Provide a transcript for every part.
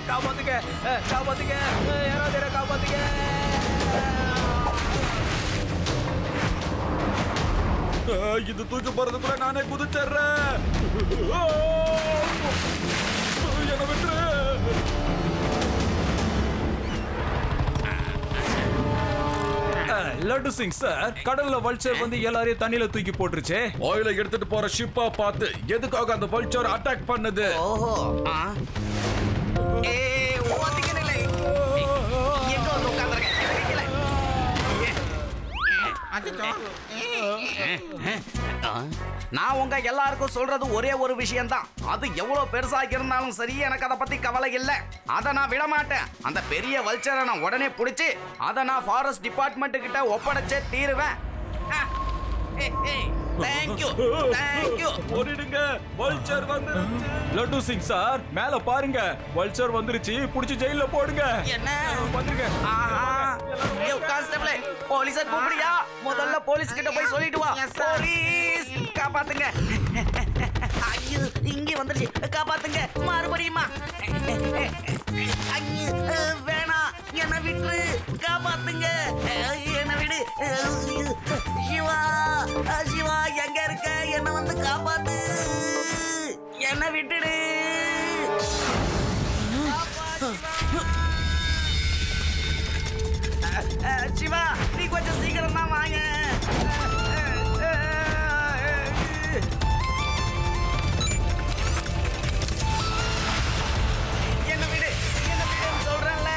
காப்பாத்துங்க காப்பாத்துங்க யாராவது காப்பாத்துங்க. இது தூக்கி போறதுக்குள்ள நானே குதிச்சிடுறேன். என்ன விட்டுரு. லட்டு சிங் சார், கடல்ல வல்ச்சர் வந்து எல்லாரையும் தண்ணியில தூக்கி போட்டுருச்சு. ஆயில எடுத்துட்டு போற ஷிப்பா பார்த்து எதுக்காக அந்த வல்ச்சர் அட்டாக் பண்ணுது? ஓஹோ நான் உங்க எல்லாருக்கும் சொல்றது ஒரே ஒரு விஷயம் தான். அது எவ்வளவு பெருசா இருந்தாலும் சரி, எனக்கு அதை பத்தி கவலை இல்லை. அதை நான் விட மாட்டேன். அந்த பெரிய வல்ச்சரை நான் உடனே பிடிச்சி அதை நான் ஃபாரஸ்ட் டிபார்ட்மெண்ட் கிட்ட ஒப்படைச்சே தீருவேன். Thank you thank you. ஓடிடுங்க, வல்ச்சர் வந்துருச்சு. லட்டு சிங் சார், மேல பாருங்க, வல்ச்சர் வந்துருச்சு. புடிச்சு ஜெயில போடுங்க. என்ன வந்துருங்க. கான்ஸ்டபிள், போலீஸ கூப்பிடுயா. முதல்ல போலீஸ் கிட்ட போய் சொல்லிட்டு வா. போலீஸ் காப்பாத்துங்க. ஐயோ, இங்க வந்துருச்சு. காப்பாத்துங்க மறுபடியுமா? வேணாம், என்ன விட்டு காப்பாத்துங்க. என்ன விடு. சிவா சிவா, எங்க இருக்க? என்ன வந்து காப்பாத்து. என்ன விட்டுடு. சிவா, நீ கொஞ்சம் சீக்கிரம் தான் வாங்க. என்ன விடு, என்ன விடுன்னு சொல்றேன்ல.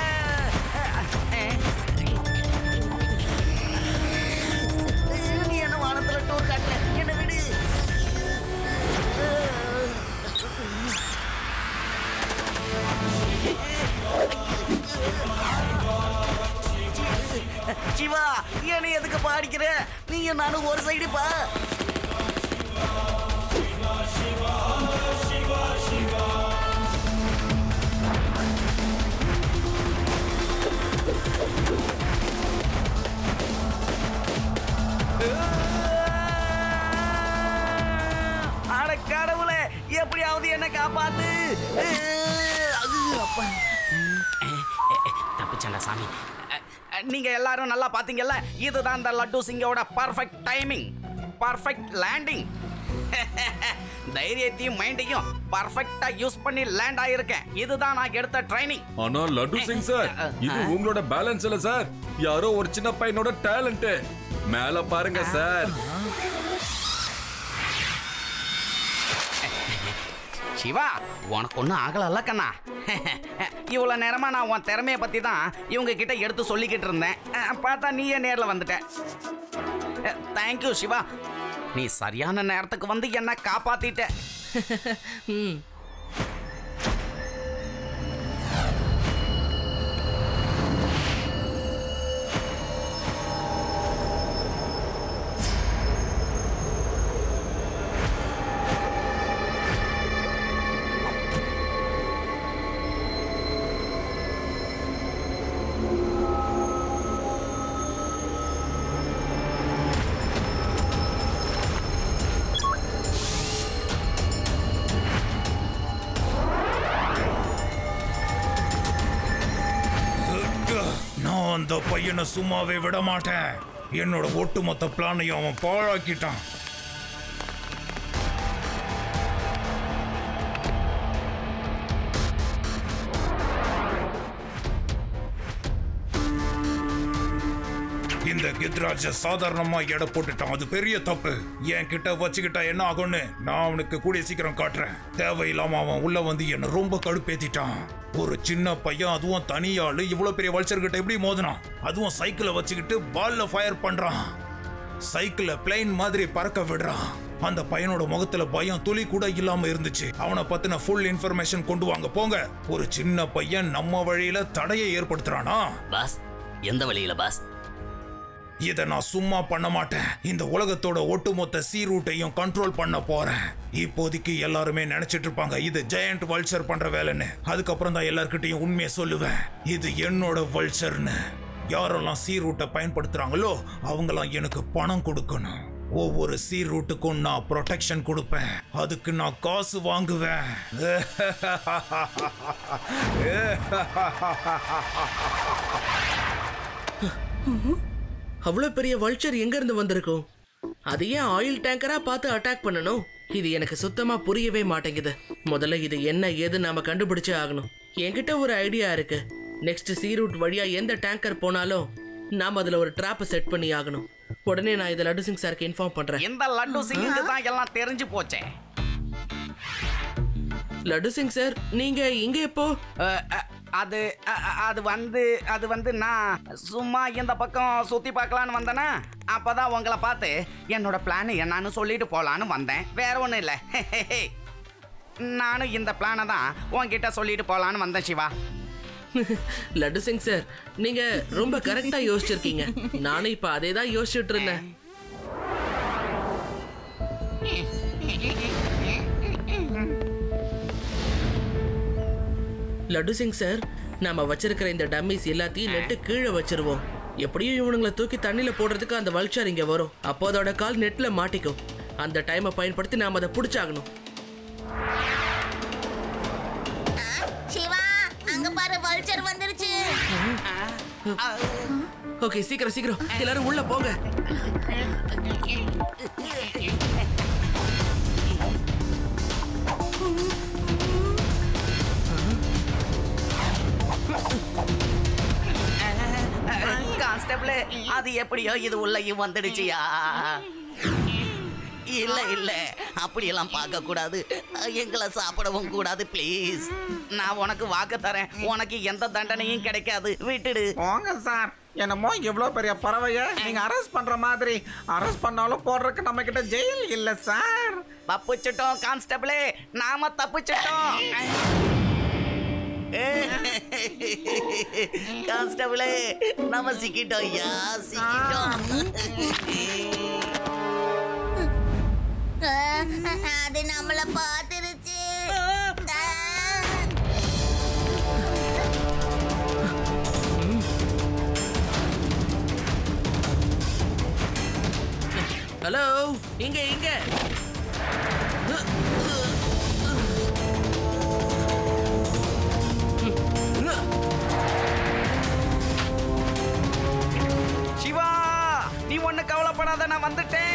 நீ என்ன வானத்துல டூர் காட்டல. என்ன விடு. சிவா, என்ன எதுக்கு பாடிக்கிற? நீங்க நானும் ஒரு சைடு பா. அட கடவுளே, எப்படியாவது என்ன காப்பாத்து. தப்பிச்சண்டா சாமி. நீங்க எல்லாரும் நல்லா பாத்தீங்கல்ல, இதுதான் இந்த லட்டு சிங்கோட பர்ஃபெக்ட் டைமிங், பர்ஃபெக்ட் லேண்டிங். தைரியத்தையும் மைண்டையும் பர்ஃபெக்ட்டா யூஸ் பண்ணி லேண்ட் ஆயிருக்கேன். இதுதான் நான் எடுத்த ட்ரைனிங். ஆனா லட்டு சிங் சார், இது உங்களோட பேலன்ஸ் இல்ல சார், யாரோ ஒரு சின்ன பையனோட டேலண்ட். மேல பாருங்க சார். சிவா, உனக்கு ஒன்றும் ஆகலல்ல கண்ணா? இவ்வளோ நேரமா நான் உன் திறமையை பற்றி தான் இவங்க கிட்ட எடுத்து சொல்லிக்கிட்டு இருந்தேன். பார்த்தா நீயே நேரில் வந்துட்ட. தேங்க்யூ சிவா, நீ சரியான நேரத்துக்கு வந்து என்ன காப்பாத்திட்ட. அந்த பையனை சும்மாவே விட மாட்டேன். என்னோட ஒட்டுமொத்த பிளானையும் அவன் பாழாக்கிட்டான். இந்த கித்ராஜ சாதாரணமா எடை போட்டுட்டான். அது பெரிய தப்பு. என் கிட்ட வச்சுக்கிட்டா என்ன ஆகும்னு நான் அவனுக்கு கூடிய சீக்கிரம் காட்டுறேன். தேவையில்லாம அவன் உள்ள வந்து என்ன ரொம்ப கடுப்பேத்திட்டான். ஒரு சின்ன பையன், அதுவும் தனியாளு, இவ்வளவு பெரிய வல்ச்சர் கிட்ட எப்படி மோதினான்? அதுவும் சைக்கிளை வச்சுக்கிட்டு பால்ல ஃபயர் பண்றான். சைக்கிளை பிளைன் மாதிரி பறக்க விடுறான். அந்த பையனோட முகத்துல பயம் துளி கூட இல்லாம இருந்துச்சு. அவனை பத்தின ஃபுல் இன்ஃபர்மேஷன் கொண்டு வாங்க போங்க. ஒரு சின்ன பையன் நம்ம வழியில தடையை ஏற்படுத்துறானா? பாஸ், எந்த வழியில பாஸ்? இதை நான் சும்மா பண்ண மாட்டேன். இந்த உலகத்தோட ஒட்டுமொத்த சீ ரூட்டையும் கண்ட்ரோல் பண்ண போறேன். இப்போதைக்கு எல்லாருமே நினைச்சிட்டு இருப்பாங்க இது ஜெயண்ட் வல்ச்சர் பண்ற வேலைன்னு. அதுக்கப்புறம் தான் எல்லார்கிட்டையும் உண்மையை சொல்லுவேன், இது என்னோட வல்ச்சர்னு. யாரெல்லாம் சீ ரூட்டை பயன்படுத்துறாங்களோ அவங்களாம் எனக்கு பணம் கொடுக்கணும். ஒவ்வொரு சி ரூட்டுக்கும் நான் ப்ரொடெக்ஷன் கொடுப்பேன். அதுக்கு நான் காசு வாங்குவேன். அவ்வளவு பெரிய வல்ச்சர் எங்க இருந்து வந்திருக்கும்? அது ஏன் ஆயில் டேங்கரா பார்த்து அட்டாக் பண்ணணும்? இது எனக்கு சுத்தமா புரியவே மாட்டேங்குது. முதல்ல இது என்ன ஏது நாம கண்டுபிடிச்சே ஆகணும். என்கிட்ட ஒரு ஐடியா இருக்கு. நெக்ஸ்ட் சி ரூட் வழியா எந்த டேங்கர் போனாலும் நாம அதுல ஒரு டிராப்பை செட் பண்ணி ஆகணும். உடனே நான் இதை லட்டு சிங் சாருக்கு இன்ஃபார்ம் பண்றேன். இந்த லட்டு சிங்க்கு தான் எல்லாம் தெரிஞ்சு போச்சே. லட்டு சிங் சார், நீங்க இங்க எப்போ? அது வந்து நான் சும்மா இந்த பக்கம் சுத்தி பார்க்கலான்னு வந்தேனா, அப்பதான் உங்களை பார்த்து என்னோட பிளான் என்னன்னு சொல்லிட்டு போலான்னு வந்தேன். வேற ஒண்ணும் இல்ல. நானும் இந்த பிளானை தான் உன்கிட்ட சொல்லிட்டு போலான்னு வந்தேன் சிவா. லட்டு சிங் சார், நீங்க ரொம்ப கரெக்டா யோசிச்சிருக்கீங்க. நானும் இப்ப அதே தான் யோசிச்சுட்டு இருந்தேன். லட்டு சிங் சார், நாம வச்சிருக்கிற இந்த டம்மிஸ் எல்லாத்தையும் நெட்டு கீழே வச்சிருவோம். எப்படியும் இவனுங்களை தூக்கி தண்ணியில போடுறதுக்கு அந்த வல்ச்சர் இங்க வரும். அப்போ அதோட கால் நெட்ல மாட்டிக்கும். அந்த டைமை பயன்படுத்தி நாம அதை பிடிச்சாகணும். சிவா, அங்க பாரு, வல்ச்சர் வந்துருச்சு. ஓகே, சீக்கிரம் சீக்கிரம் எல்லாரும் உள்ள போங்க. கான்ஸ்டபிள், அது எப்படியோ இது உள்ளேயும் வந்துடுச்சியா? இல்ல இல்ல, அப்படியெல்லாம் பார்க்க கூடாது. எங்களை சாப்பிடவும் கூடாது ப்ளீஸ். நான் உனக்கு வாக்கு தரேன், உனக்கு எந்த தண்டனையும் கிடைக்காது. விட்டுடு. போங்க சார். என்னமோ எவ்வளோ பெரிய பறவைய நீங்க அரெஸ்ட் பண்ற மாதிரி. அரெஸ்ட் பண்ணாலும் போடுறதுக்கு நம்ம கிட்ட ஜெயில் இல்ல சார். தப்பிச்சிட்டோம் கான்ஸ்டபிளே, நாம தப்பிச்சிட்டோம். கான்ஸ்டபிளே, நம்ம சிக்கிட்டோம் யா, சிக்கிட்டோம். அது நம்மள பாத்துருச்சு. ஹலோ, இங்க இங்க. சிவா, நீ ஒண்ணு கவலைப்படாத, நான் வந்துட்டேன்.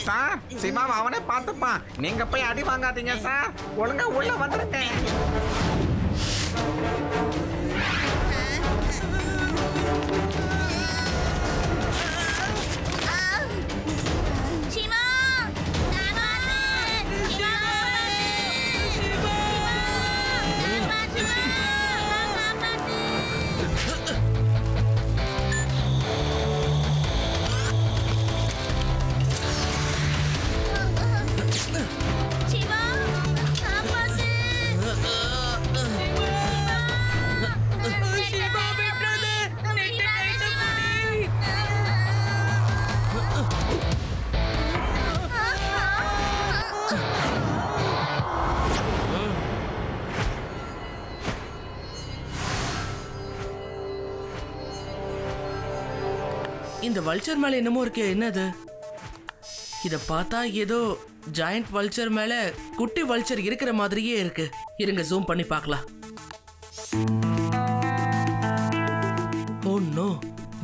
சார், சிவாவை அவனே பார்த்துப்பான். நீங்க போய் அடி வாங்காதீங்க சார். ஒழுங்கா உள்ள வந்துருக்கேன். சிவா, இந்த வல்ச்சர் மேல என்னமோ இருக்கே, என்னது? இத பார்த்தா ஏதோ ஜாயண்ட் வல்ச்சர் மேல குட்டி வல்ச்சர் இருக்கிற மாதிரியே இருக்கு. இருங்க, ஜூம் பண்ணி பார்க்கலாம். ஓ நோ,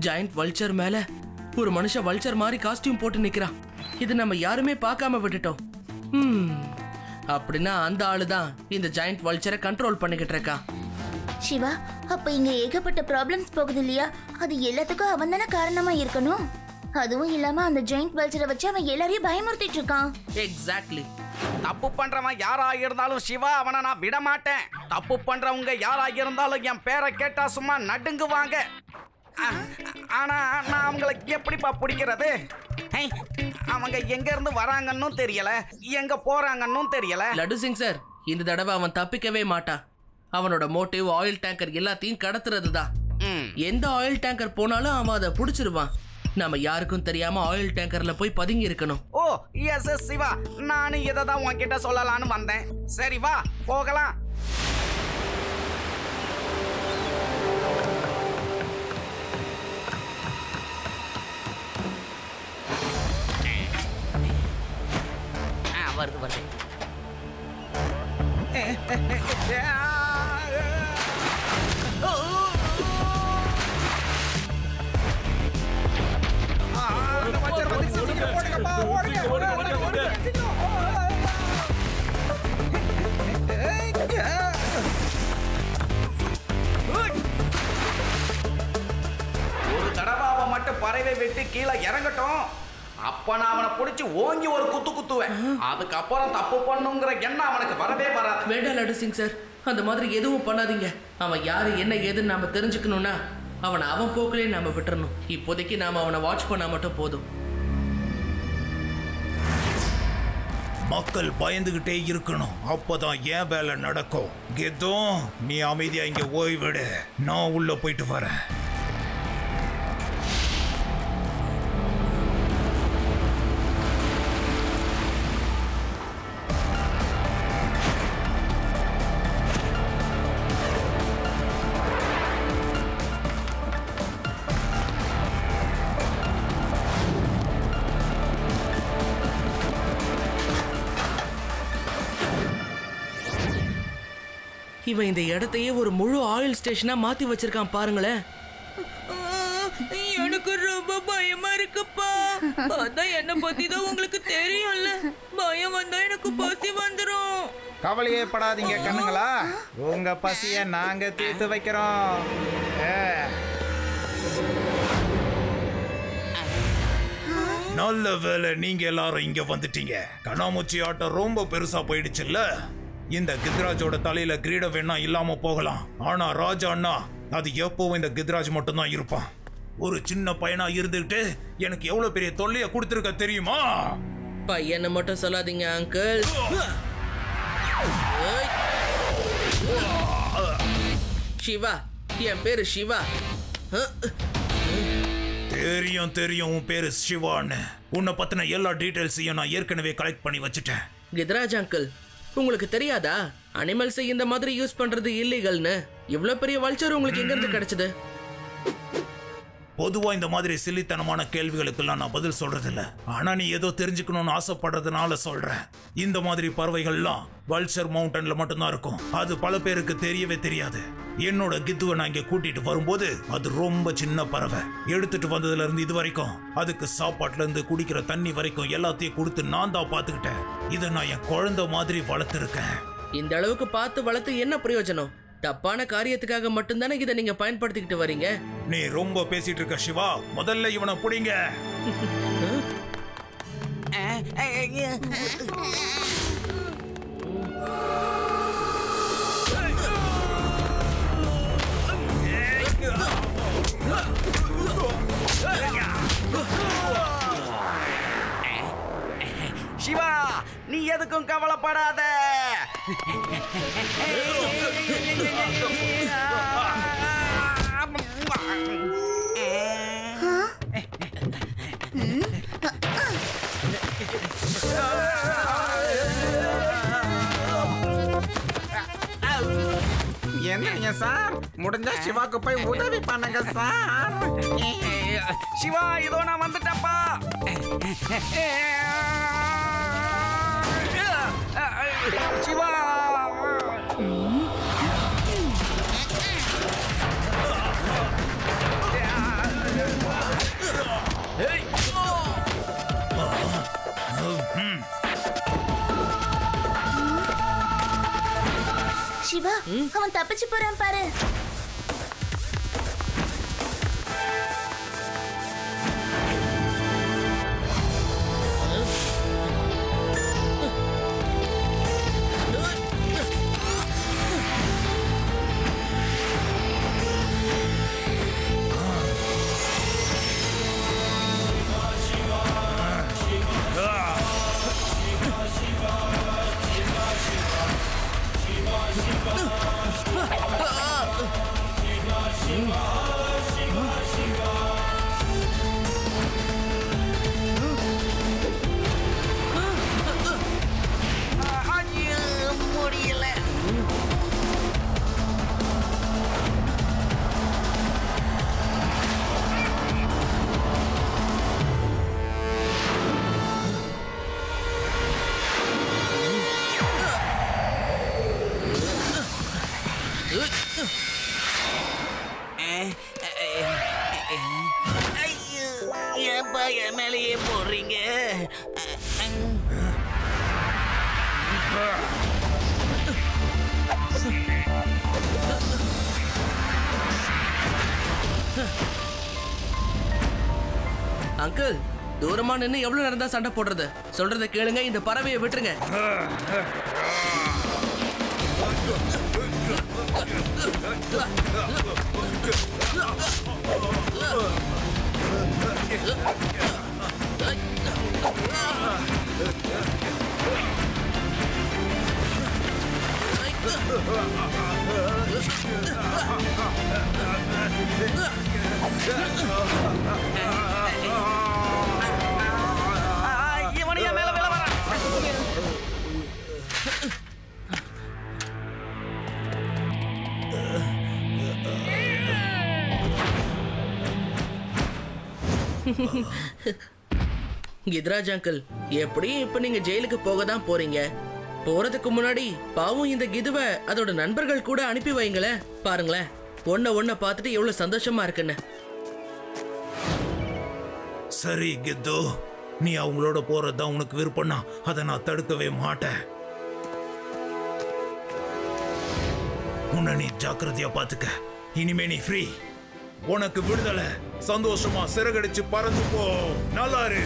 ஜாயண்ட் வல்ச்சர் மேல ஒரு மனுஷன் வல்ச்சர் மாதிரி காஸ்டியூம் போட்டு நிக்கிறான். இது நம்ம யாருமே பார்க்காம விட்டுட்டோம். அப்படின்னா அந்த ஆளுதான் இந்த ஜாயண்ட் வல்ச்சரை கண்ட்ரோல் பண்ணிக்கிட்டு இருக்கான். சிவா, அப்ப இங்க ஏகப்பட்ட ப்ராப்ளம்ஸ் போகுது இல்லையா? அது எல்லாத்துக்கும் அவன் தானே காரணமா இருக்கணும். அதுவும் இல்லாம அந்த ஜெயிண்ட் வல்ச்சரை வச்சு அவன் எல்லாரையும் பயமுறுத்திட்டு இருக்கான். எக்ஸாக்ட்லி. தப்பு பண்றவன் யாரா இருந்தாலும் சிவா, அவனை நான் விட மாட்டேன். தப்பு பண்றவங்க யாரா இருந்தாலும் என் பேரை கேட்டா சும்மா நடுங்குவாங்க. ஆனா நான் அவங்களை எப்படிப்பா பிடிக்கிறது? அவங்க எங்க இருந்து வராங்கன்னு தெரியல, எங்க போறாங்கன்னு தெரியல. லட்டு சிங் சார், இந்த தடவை அவன் தப்பிக்கவே மாட்டான். அவனோட மோட்டிவ் ஆயில் டேங்கர் எல்லாத்தையும் கடத்துறது தான். எந்த ஆயில் டேங்கர் போனாலும் அவன் அதை புடிச்சிருவான். நாம யாருக்கும் தெரியாம ஆயில் டேங்கர்ல போய் பதுங்கி இருக்கணும். ஓ எஸ் எஸ் சிவா, நானும் இதை தான் உன்கிட்ட சொல்லலான்னு வந்தேன். சரி வா போகலாம். வருது. ஒரு தடவை அவன் மட்டும் பறவை விட்டு கீழே இறங்கட்டும், அப்ப நான் அவனை பிடிச்சி ஓங்கி ஒரு குத்து குத்துவேன். அதுக்கப்புறம் தப்பு பண்ணுங்கிற எண்ணம் அவனுக்கு வரவே வராது. வேண்டாம் லட்டு சிங் சார், அந்த மாதிரி எதுவும் பண்ணாதீங்க. அவன் யாரு என்ன ஏதுன்னு நாம தெரிஞ்சுக்கணும்னா அவனை அவன் போக்கிலே நாம விட்டுறணும். இப்போதைக்கு நாம அவனை வாட்ச் பண்ணா மட்டும் போதும். மக்கள் பயந்துகிட்டே இருக்கணும், அப்பதான் ஏன் வேலை நடக்கும். கெத்தும் நீ அமைதியா இங்க ஓய்விடு, நான் உள்ள போயிட்டு வரேன். இவன் இந்த இடத்தையே ஒரு முழு ஆயில் ஸ்டேஷனா மாத்தி வச்சிருக்கான் பாருங்களேன். எனக்கு ரொம்ப பயமா இருக்குப்பா. அதான் என்ன பத்தி தான் உங்களுக்கு தெரியும்ல, பயம் வந்தா எனக்கு பசி வந்துரும். கவலையே படாதீங்க கண்ணுங்களா, உங்க பசிய நாங்க தீர்த்து வைக்கிறோம். நல்ல வேலை நீங்க எல்லாரும் இங்க வந்துட்டீங்க. கண்ணாமூச்சி ஆட்டம் ரொம்ப பெருசா போயிடுச்சுல்ல. இந்த கித்ராஜோட தலையில கிரீடம் வேணா இல்லாம போகலாம், ஆனா ராஜா அண்ணா அது எப்பவும் இந்த கித்ராஜ் மட்டும் தான் இருப்பான். ஒரு சின்ன பையனா இருந்துகிட்டு எனக்கு எவ்வளவு பெரிய தொல்லைய கொடுத்திருக்க தெரியுமா? பையனை மட்டும் சொல்லாதீங்க அங்கிள். சிவா, என் பேரு சிவா. தெரியும் தெரியும், உன் பேரு சிவான்னு. உன்னை பத்தின எல்லா டீடைல்ஸையும் நான் ஏற்கனவே கலெக்ட் பண்ணி வச்சுட்டேன். கித்ராஜ் அங்கிள், உங்களுக்கு தெரியாதா அனிமல்ஸை இந்த மாதிரி யூஸ் பண்றது இல்லீகல்னு? இவ்வளவு பெரிய வல்ச்சர் உங்களுக்கு எங்க இருந்து கிடைச்சது? பொதுவா இந்த மாதிரி சில்லித்தனமான கேள்விகளுக்கெல்லாம் நான் பதில் சொல்றது இல்ல, ஆனா நீ ஏதோ தெரிஞ்சுக்கணும்னு ஆசைப்படுறதுனால சொல்றேன். இந்த மாதிரி பறவைகள்லாம் வல்ச்சர் மவுண்டன்ல மட்டும்தான் இருக்கும், அது பல பேருக்கு தெரியவே தெரியாது. என்னோட கித்துவை நான் இங்க கூட்டிட்டு வரும்போது அது ரொம்ப சின்ன பறவை. எடுத்துட்டு வந்ததுல இருந்து இது வரைக்கும் அதுக்கு சாப்பாட்டுல இருந்து குடிக்கிற தண்ணி வரைக்கும் எல்லாத்தையும் கொடுத்து நான் தான் பாத்துக்கிட்டேன். இதை நான் என் குழந்தை மாதிரி வளர்த்துருக்கேன். இந்த அளவுக்கு பார்த்து வளர்த்து என்ன பிரயோஜனம்? தப்பான காரியத்துக்காக மட்டும்தானே இதை நீங்க பயன்படுத்திக்கிட்டு வரீங்க. நீ ரொம்ப பேசிட்டு இருக்க சிவா, முதல்ல இவனை புடிங்க. சிவா, நீ எதுக்கும் கவலைப்படாத. என்னங்க சார், முடிஞ்சா சிவாக்கு போய் உதவி பண்ணுங்க சார். சிவா, இதோ நான் வந்துட்டப்பா. சிவா, சிவா, அவன் தப்பிச்சு போறான் பாரு. முடியல. ஏப்பா என் மேலேயே போடுறீங்க? அங்கிள், தூரமா நின்று எவ்வளவு நேரம் தான் சண்டை போடுறது? சொல்றத கேளுங்க, இந்த பறவையை விட்டுருங்க. இவனையா மேல மேல வர. கித்ராஜ் அங்கிள், எப்படியும் இப்ப நீங்க ஜெயிலுக்கு போக தான் போறீங்க. போறதுக்கு முன்னாடி பாவம் இந்த கிதுவை அதோட நண்பர்கள் கூட அனுப்பி வைங்களேன். பாருங்களேன், ஒன்ன பார்த்துட்டு எவ்வளவு சந்தோஷமா இருக்குன்னு. சரி கித்து, நீ அவங்களோட போறதுதான் உனக்கு விருப்பம்னா அதை நான் தடுக்கவே மாட்டேன். உன்னை நீ ஜாக்கிரதையா பாத்துக்க. இனிமே நீ ஃப்ரீ. உனக்கு விடுதலை. சந்தோஷமா சிறகடிச்சு பறந்து போ. நல்லா இரு.